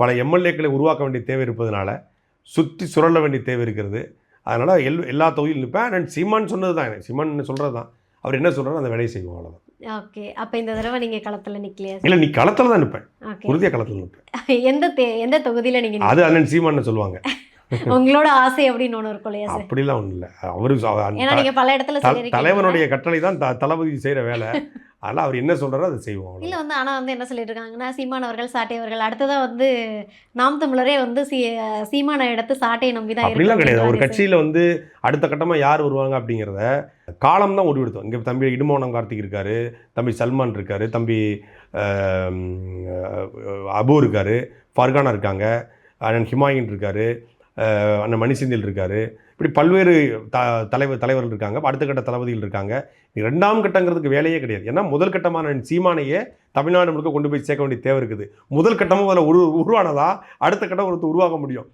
பல எம்எல்ஏக்களை உருவாக்க வேண்டிய தேவை இருப்பதனால சுற்றி சுழல வேண்டிய தேவை இருக்கிறது. அதனால் எல்லா தொகுதியிலும் நிற்பேன். அண்ட் சீமான் சொன்னது தான், சீமான் சொல்கிறது தான், அவர் என்ன சொல்கிறாரோ அந்த வேலையை செய்வோம், அவ்வளோதான். ஓகே. அப்போ இந்த தடவை நீங்கள் களத்தில் நிற்கலையா? இல்லை, நீ களத்தில் தான் நிற்பேன், உறுதியாக களத்தில் நிற்பேன். எந்த தொகுதியில் நீங்கள்? அது அண்ணன் சீமான்னு சொல்லுவாங்க. உங்களோட ஆசை அப்படின்னு ஒன்று இருக்கும் இல்லையா? அப்படிலாம் ஒன்றும் இல்லை. அவரு ஏன்னா நீங்கள் பல இடத்துல தலைவனுடைய கட்டளை தான் தளபதி செய்கிற வேலை. அதனால் அவர் என்ன சொல்கிறாரோ அதை செய்வோம். இல்லை ஆனால் என்ன சொல்லிட்டு இருக்காங்கன்னா, சீமான் அவர்கள் சாட்டை அவர்கள் அடுத்ததான் நாம் தமிழரே சீமானை எடுத்து சாட்டையை நம்பி தான். அப்படிலாம் கிடையாது. ஒரு கட்சியில் அடுத்த கட்டமாக யார் வருவாங்க அப்படிங்கிறத காலம் தான் முடிவெடுத்தோம். இங்கே தம்பி இடுமோனம் கார்த்திக் இருக்கார், தம்பி சல்மான் இருக்கார், தம்பி அபு இருக்கார், ஃபர்கானா இருக்காங்க, அண்ணன் ஹிமாயின் இருக்கார், அண்ணன் மணிசிந்தில் இருக்கார். இப்படி பல்வேறு தலைவர்கள் இருக்காங்க, அடுத்த கட்ட தளபதிகள் இருக்காங்க. இரண்டாம் கட்டங்கிறதுக்கு வேலையே கிடையாது. ஏன்னா முதல் கட்டமான சீமானையே தமிழ்நாடு முழுக்க கொண்டு போய் சேர்க்க வேண்டிய தேவை இருக்குது. முதல் கட்டமும் அதில் உருவானதா அடுத்த கட்டம் ஒருத்தர் உருவாக முடியும்.